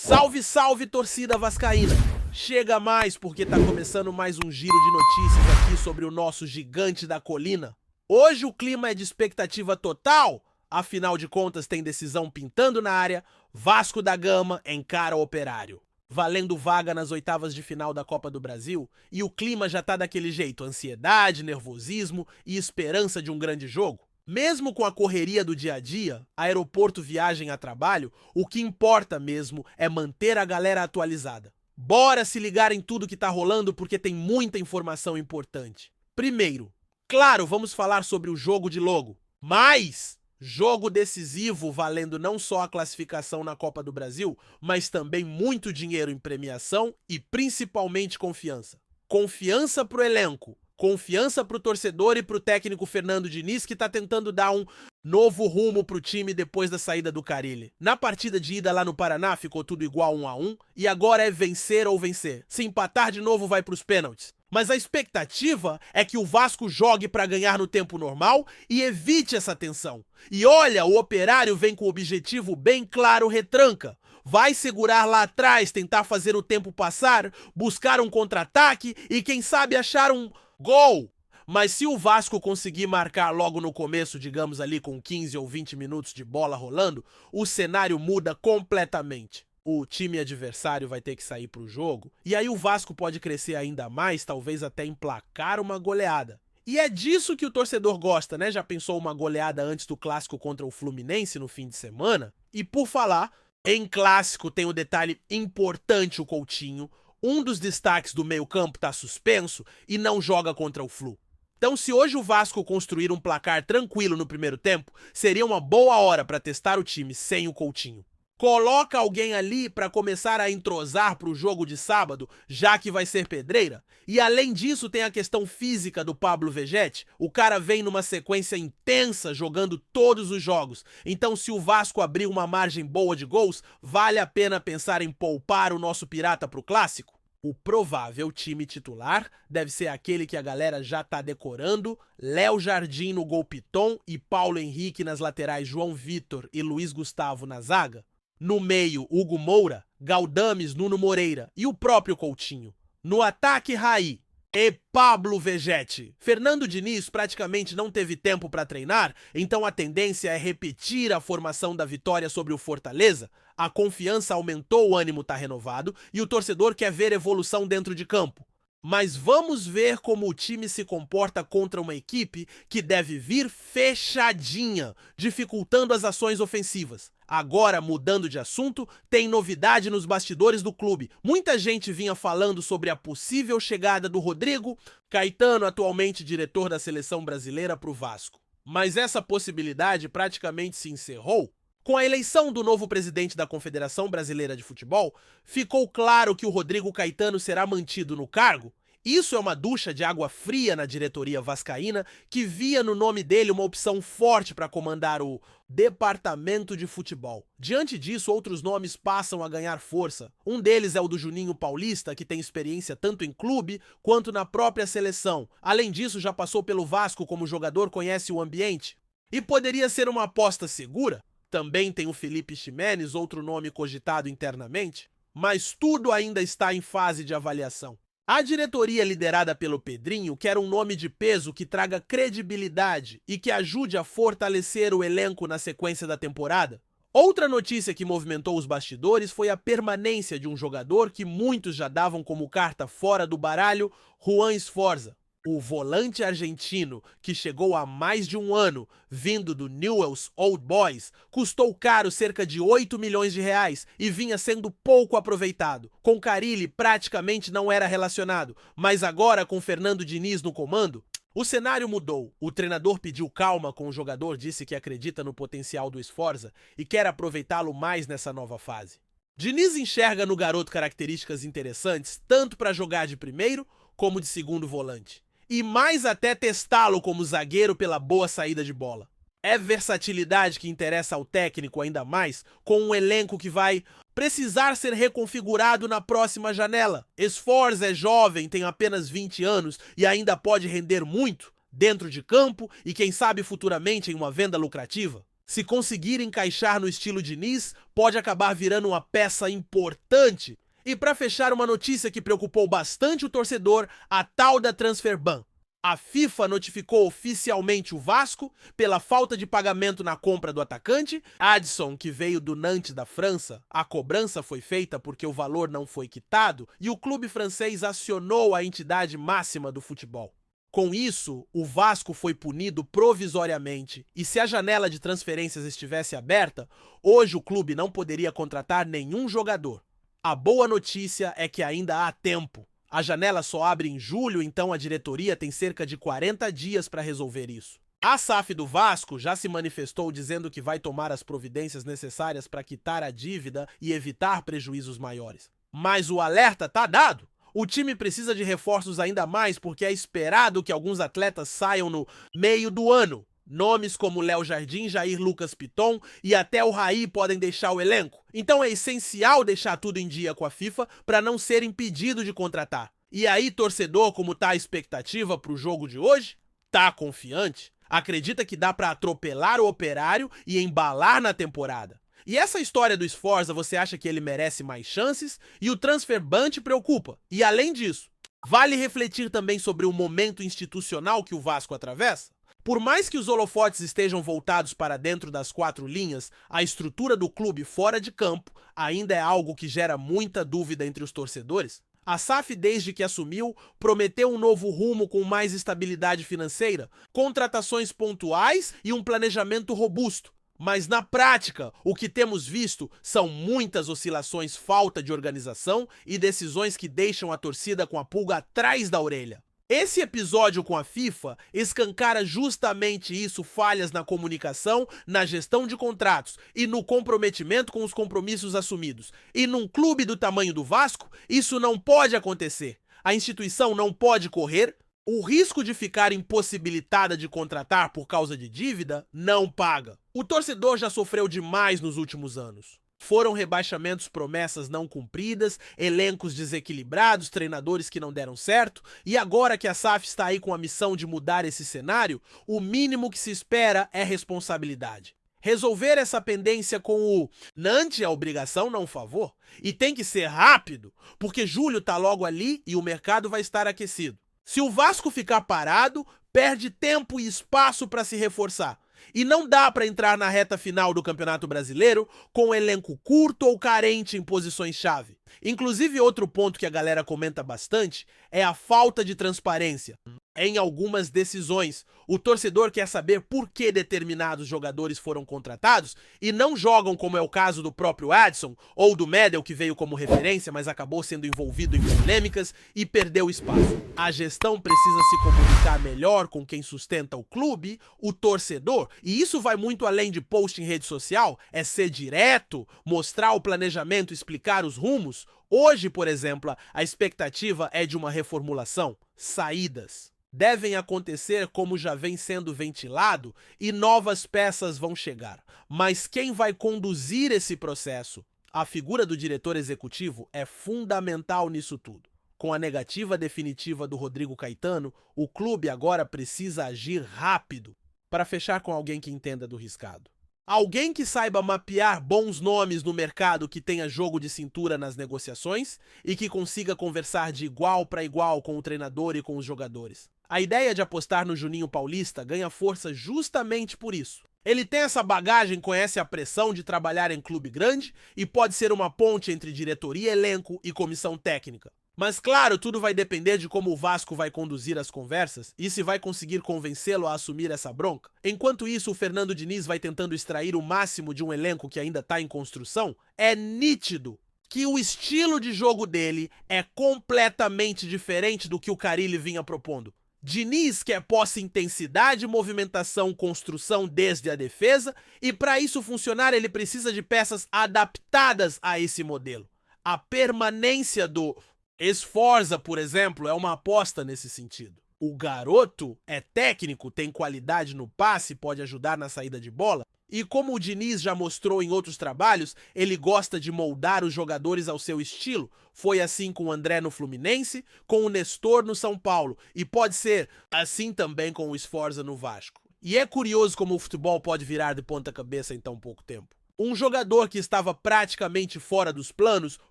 Salve, salve, torcida vascaína! Chega mais porque tá começando mais um giro de notícias aqui sobre o nosso gigante da colina. Hoje o clima é de expectativa total, afinal de contas tem decisão pintando na área, Vasco da Gama encara o Operário. Valendo vaga nas oitavas de final da Copa do Brasil, e o clima já tá daquele jeito, ansiedade, nervosismo e esperança de um grande jogo. Mesmo com a correria do dia a dia, aeroporto, viagem a trabalho, o que importa mesmo é manter a galera atualizada. Bora se ligar em tudo que tá rolando porque tem muita informação importante. Primeiro, claro, vamos falar sobre o jogo de logo, mas jogo decisivo valendo não só a classificação na Copa do Brasil, mas também muito dinheiro em premiação e principalmente confiança. Confiança pro elenco. Confiança pro torcedor e pro técnico Fernando Diniz, que tá tentando dar um novo rumo pro time depois da saída do Carille. Na partida de ida lá no Paraná ficou tudo igual 1-1 e agora é vencer ou vencer. Se empatar de novo vai pros pênaltis. Mas a expectativa é que o Vasco jogue para ganhar no tempo normal e evite essa tensão. E olha, o Operário vem com o objetivo bem claro, retranca. Vai segurar lá atrás, tentar fazer o tempo passar, buscar um contra-ataque e quem sabe achar um gol! Mas se o Vasco conseguir marcar logo no começo, digamos ali com 15 ou 20 minutos de bola rolando, o cenário muda completamente. O time adversário vai ter que sair pro jogo, e aí o Vasco pode crescer ainda mais, talvez até emplacar uma goleada. E é disso que o torcedor gosta, né? Já pensou uma goleada antes do clássico contra o Fluminense no fim de semana? E por falar, em clássico tem o detalhe importante, o Coutinho. Um dos destaques do meio-campo tá suspenso e não joga contra o Flu. Então, se hoje o Vasco construir um placar tranquilo no primeiro tempo, seria uma boa hora para testar o time sem o Coutinho. Coloca alguém ali para começar a entrosar para o jogo de sábado, já que vai ser pedreira. E além disso tem a questão física do Pablo Vegetti. O cara vem numa sequência intensa jogando todos os jogos. Então se o Vasco abrir uma margem boa de gols, vale a pena pensar em poupar o nosso pirata pro clássico? O provável time titular deve ser aquele que a galera já tá decorando: Léo Jardim no gol Piton e Paulo Henrique nas laterais, João Vitor e Luiz Gustavo na zaga. No meio, Hugo Moura, Galdames, Nuno Moreira e o próprio Coutinho. No ataque, Raí e Pablo Vegetti. Fernando Diniz praticamente não teve tempo para treinar, então a tendência é repetir a formação da vitória sobre o Fortaleza. A confiança aumentou, o ânimo tá renovado e o torcedor quer ver evolução dentro de campo. Mas vamos ver como o time se comporta contra uma equipe que deve vir fechadinha, dificultando as ações ofensivas. Agora, mudando de assunto, tem novidade nos bastidores do clube. Muita gente vinha falando sobre a possível chegada do Rodrigo Caetano, atualmente diretor da seleção brasileira, para o Vasco. Mas essa possibilidade praticamente se encerrou. Com a eleição do novo presidente da Confederação Brasileira de Futebol, ficou claro que o Rodrigo Caetano será mantido no cargo. Isso é uma ducha de água fria na diretoria vascaína, que via no nome dele uma opção forte para comandar o departamento de futebol. Diante disso, outros nomes passam a ganhar força. Um deles é o do Juninho Paulista, que tem experiência tanto em clube quanto na própria seleção. Além disso, já passou pelo Vasco como jogador, conhece o ambiente. E poderia ser uma aposta segura. Também tem o Felipe Ximenes, outro nome cogitado internamente, mas tudo ainda está em fase de avaliação. A diretoria liderada pelo Pedrinho quer um nome de peso que traga credibilidade e que ajude a fortalecer o elenco na sequência da temporada. Outra notícia que movimentou os bastidores foi a permanência de um jogador que muitos já davam como carta fora do baralho, Juan Sforza. O volante argentino, que chegou há mais de um ano, vindo do Newell's Old Boys, custou caro, cerca de 8 milhões de reais, e vinha sendo pouco aproveitado. Com Carille praticamente não era relacionado, mas agora com Fernando Diniz no comando, o cenário mudou. O treinador pediu calma com o jogador, disse que acredita no potencial do Sforza e quer aproveitá-lo mais nessa nova fase. Diniz enxerga no garoto características interessantes, tanto para jogar de primeiro como de segundo volante. E mais até testá-lo como zagueiro pela boa saída de bola. É versatilidade que interessa ao técnico ainda mais, com um elenco que vai precisar ser reconfigurado na próxima janela. Sforza é jovem, tem apenas 20 anos e ainda pode render muito dentro de campo e quem sabe futuramente em uma venda lucrativa. Se conseguir encaixar no estilo Diniz, pode acabar virando uma peça importante. E para fechar, uma notícia que preocupou bastante o torcedor, a tal da transfer ban. A FIFA notificou oficialmente o Vasco pela falta de pagamento na compra do atacante. Adson, que veio do Nantes da França, a cobrança foi feita porque o valor não foi quitado e o clube francês acionou a entidade máxima do futebol. Com isso, o Vasco foi punido provisoriamente e se a janela de transferências estivesse aberta, hoje o clube não poderia contratar nenhum jogador. A boa notícia é que ainda há tempo. A janela só abre em julho, então a diretoria tem cerca de 40 dias para resolver isso. A SAF do Vasco já se manifestou dizendo que vai tomar as providências necessárias para quitar a dívida e evitar prejuízos maiores. Mas o alerta tá dado. O time precisa de reforços ainda mais porque é esperado que alguns atletas saiam no meio do ano. Nomes como Léo Jardim, Jair Lucas Piton e até o Raí podem deixar o elenco. Então é essencial deixar tudo em dia com a FIFA para não ser impedido de contratar. E aí, torcedor, como tá a expectativa pro jogo de hoje? Tá confiante? Acredita que dá para atropelar o Operário e embalar na temporada? E essa história do Sforza, você acha que ele merece mais chances? E o transfer ban te preocupa? E além disso, vale refletir também sobre o momento institucional que o Vasco atravessa? Por mais que os holofotes estejam voltados para dentro das quatro linhas, a estrutura do clube fora de campo ainda é algo que gera muita dúvida entre os torcedores. A SAF, desde que assumiu, prometeu um novo rumo com mais estabilidade financeira, contratações pontuais e um planejamento robusto. Mas na prática, o que temos visto são muitas oscilações, falta de organização e decisões que deixam a torcida com a pulga atrás da orelha. Esse episódio com a FIFA escancara justamente isso, falhas na comunicação, na gestão de contratos e no comprometimento com os compromissos assumidos. E num clube do tamanho do Vasco, isso não pode acontecer. A instituição não pode correr, o risco de ficar impossibilitada de contratar por causa de dívida não paga. O torcedor já sofreu demais nos últimos anos. Foram rebaixamentos, promessas não cumpridas, elencos desequilibrados, treinadores que não deram certo, e agora que a SAF está aí com a missão de mudar esse cenário, o mínimo que se espera é responsabilidade. Resolver essa pendência com o Nantes é obrigação, não favor, e tem que ser rápido, porque julho tá logo ali e o mercado vai estar aquecido. Se o Vasco ficar parado, perde tempo e espaço para se reforçar. E não dá para entrar na reta final do Campeonato Brasileiro com um elenco curto ou carente em posições-chave. Inclusive, outro ponto que a galera comenta bastante é a falta de transparência em algumas decisões. O torcedor quer saber por que determinados jogadores foram contratados e não jogam, como é o caso do próprio Adson ou do Medel, que veio como referência, mas acabou sendo envolvido em polêmicas e perdeu espaço. A gestão precisa se comunicar melhor com quem sustenta o clube, o torcedor, e isso vai muito além de post em rede social, é ser direto, mostrar o planejamento, explicar os rumos. Hoje, por exemplo, a expectativa é de uma reformulação, saídas. Devem acontecer como já vem sendo ventilado e novas peças vão chegar. Mas quem vai conduzir esse processo? A figura do diretor executivo é fundamental nisso tudo. Com a negativa definitiva do Rodrigo Caetano, o clube agora precisa agir rápido para fechar com alguém que entenda do riscado. Alguém que saiba mapear bons nomes no mercado, que tenha jogo de cintura nas negociações e que consiga conversar de igual para igual com o treinador e com os jogadores. A ideia de apostar no Juninho Paulista ganha força justamente por isso. Ele tem essa bagagem, conhece a pressão de trabalhar em clube grande e pode ser uma ponte entre diretoria, elenco e comissão técnica. Mas claro, tudo vai depender de como o Vasco vai conduzir as conversas e se vai conseguir convencê-lo a assumir essa bronca. Enquanto isso, o Fernando Diniz vai tentando extrair o máximo de um elenco que ainda está em construção. É nítido que o estilo de jogo dele é completamente diferente do que o Carille vinha propondo. Diniz quer posse, intensidade, movimentação, construção desde a defesa, e para isso funcionar ele precisa de peças adaptadas a esse modelo. A permanência do Sforza, por exemplo, é uma aposta nesse sentido. O garoto é técnico, tem qualidade no passe, pode ajudar na saída de bola. E como o Diniz já mostrou em outros trabalhos, ele gosta de moldar os jogadores ao seu estilo. Foi assim com o André no Fluminense, com o Nestor no São Paulo. E pode ser assim também com o Sforza no Vasco. E é curioso como o futebol pode virar de ponta cabeça em tão pouco tempo. Um jogador que estava praticamente fora dos planos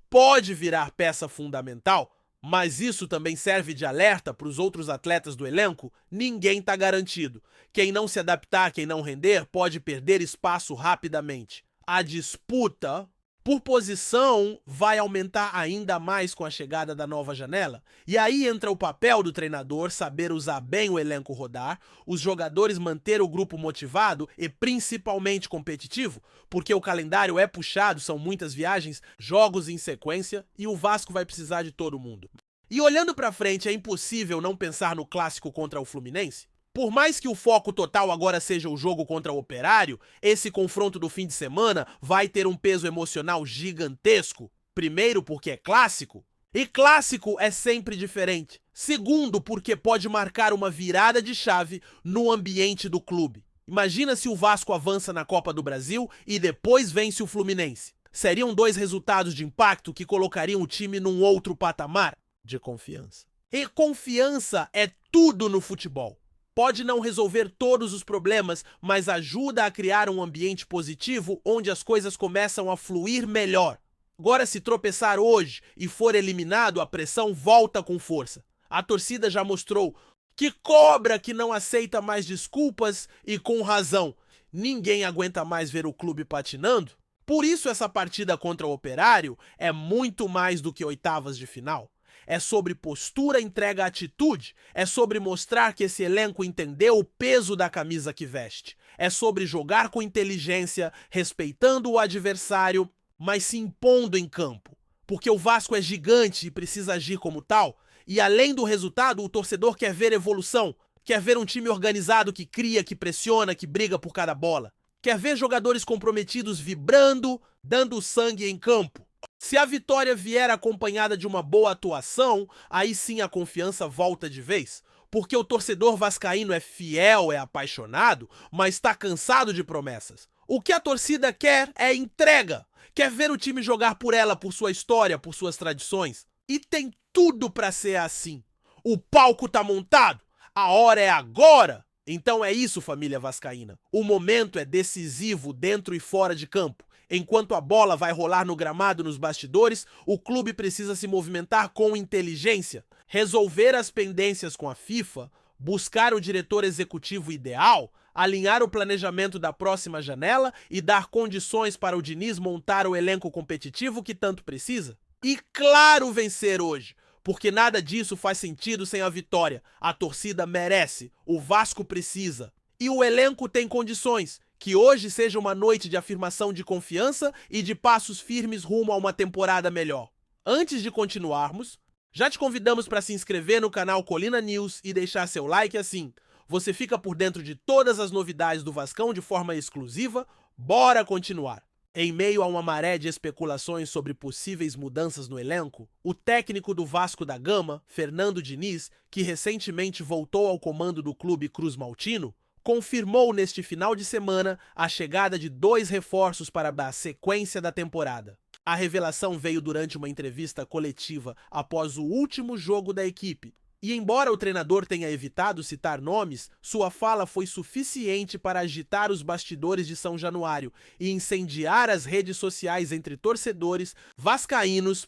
pode virar peça fundamental, mas isso também serve de alerta para os outros atletas do elenco. Ninguém está garantido. Quem não se adaptar, quem não render, pode perder espaço rapidamente. A disputa por posição vai aumentar ainda mais com a chegada da nova janela. E aí entra o papel do treinador saber usar bem o elenco rodar, os jogadores manter o grupo motivado e principalmente competitivo, porque o calendário é puxado, são muitas viagens, jogos em sequência e o Vasco vai precisar de todo mundo. E olhando pra frente, é impossível não pensar no clássico contra o Fluminense? Por mais que o foco total agora seja o jogo contra o Operário, esse confronto do fim de semana vai ter um peso emocional gigantesco. Primeiro, porque é clássico, e clássico é sempre diferente. Segundo, porque pode marcar uma virada de chave no ambiente do clube. Imagina se o Vasco avança na Copa do Brasil e depois vence o Fluminense. Seriam dois resultados de impacto que colocariam o time num outro patamar de confiança. E confiança é tudo no futebol. Pode não resolver todos os problemas, mas ajuda a criar um ambiente positivo onde as coisas começam a fluir melhor. Agora, se tropeçar hoje e for eliminado, a pressão volta com força. A torcida já mostrou que cobra, que não aceita mais desculpas e com razão. Ninguém aguenta mais ver o clube patinando. Por isso essa partida contra o Operário é muito mais do que oitavas de final. É sobre postura, entrega, atitude. É sobre mostrar que esse elenco entendeu o peso da camisa que veste. É sobre jogar com inteligência, respeitando o adversário, mas se impondo em campo. Porque o Vasco é gigante e precisa agir como tal. E além do resultado, o torcedor quer ver evolução. Quer ver um time organizado que cria, que pressiona, que briga por cada bola. Quer ver jogadores comprometidos vibrando, dando sangue em campo. Se a vitória vier acompanhada de uma boa atuação, aí sim a confiança volta de vez. Porque o torcedor vascaíno é fiel, é apaixonado, mas está cansado de promessas. O que a torcida quer é entrega. Quer ver o time jogar por ela, por sua história, por suas tradições. E tem tudo para ser assim. O palco tá montado, a hora é agora. Então é isso, família vascaína. O momento é decisivo dentro e fora de campo. Enquanto a bola vai rolar no gramado nos bastidores, o clube precisa se movimentar com inteligência, resolver as pendências com a FIFA, buscar o diretor executivo ideal, alinhar o planejamento da próxima janela e dar condições para o Diniz montar o elenco competitivo que tanto precisa. E claro, vencer hoje, porque nada disso faz sentido sem a vitória. A torcida merece, o Vasco precisa. E o elenco tem condições. Que hoje seja uma noite de afirmação de confiança e de passos firmes rumo a uma temporada melhor. Antes de continuarmos, já te convidamos para se inscrever no canal Colina News e deixar seu like assim. Você fica por dentro de todas as novidades do Vascão de forma exclusiva. Bora continuar! Em meio a uma maré de especulações sobre possíveis mudanças no elenco, o técnico do Vasco da Gama, Fernando Diniz, que recentemente voltou ao comando do clube Cruz Maltino, confirmou neste final de semana a chegada de 2 reforços para a sequência da temporada. A revelação veio durante uma entrevista coletiva após o último jogo da equipe. E embora o treinador tenha evitado citar nomes, sua fala foi suficiente para agitar os bastidores de São Januário e incendiar as redes sociais entre torcedores vascaínos.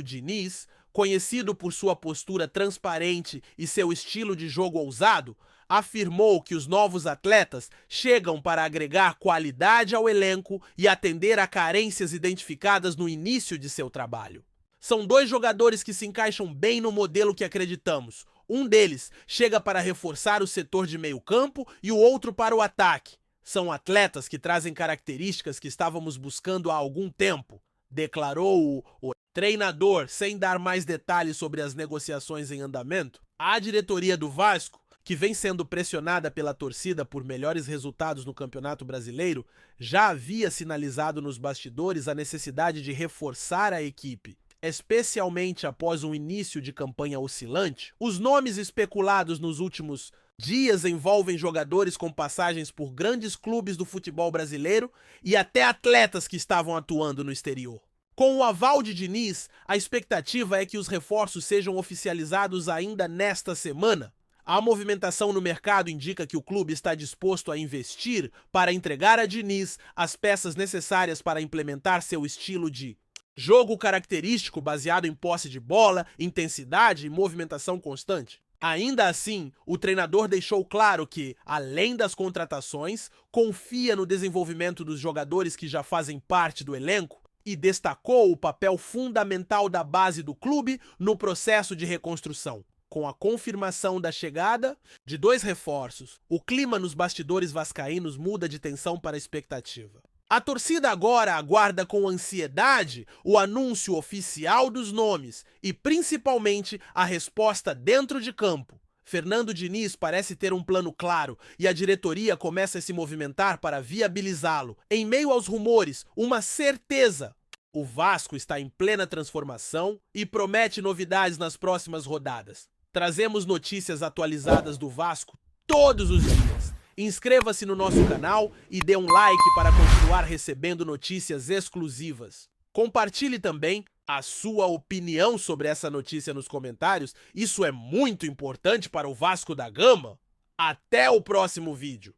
Diniz, conhecido por sua postura transparente e seu estilo de jogo ousado, afirmou que os novos atletas chegam para agregar qualidade ao elenco e atender a carências identificadas no início de seu trabalho. São 2 jogadores que se encaixam bem no modelo que acreditamos. Um deles chega para reforçar o setor de meio-campo e o outro para o ataque. São atletas que trazem características que estávamos buscando há algum tempo, declarou o treinador, sem dar mais detalhes sobre as negociações em andamento. A diretoria do Vasco, que vem sendo pressionada pela torcida por melhores resultados no Campeonato Brasileiro, já havia sinalizado nos bastidores a necessidade de reforçar a equipe. Especialmente após um início de campanha oscilante, os nomes especulados nos últimos dias envolvem jogadores com passagens por grandes clubes do futebol brasileiro e até atletas que estavam atuando no exterior. Com o aval de Diniz, a expectativa é que os reforços sejam oficializados ainda nesta semana. A movimentação no mercado indica que o clube está disposto a investir para entregar a Diniz as peças necessárias para implementar seu estilo de jogo característico baseado em posse de bola, intensidade e movimentação constante. Ainda assim, o treinador deixou claro que, além das contratações, confia no desenvolvimento dos jogadores que já fazem parte do elenco e destacou o papel fundamental da base do clube no processo de reconstrução. Com a confirmação da chegada de 2 reforços, o clima nos bastidores vascaínos muda de tensão para expectativa. A torcida agora aguarda com ansiedade o anúncio oficial dos nomes e, principalmente, a resposta dentro de campo. Fernando Diniz parece ter um plano claro e a diretoria começa a se movimentar para viabilizá-lo. Em meio aos rumores, uma certeza: o Vasco está em plena transformação e promete novidades nas próximas rodadas. Trazemos notícias atualizadas do Vasco todos os dias. Inscreva-se no nosso canal e dê um like para continuar recebendo notícias exclusivas. Compartilhe também a sua opinião sobre essa notícia nos comentários. Isso é muito importante para o Vasco da Gama. Até o próximo vídeo.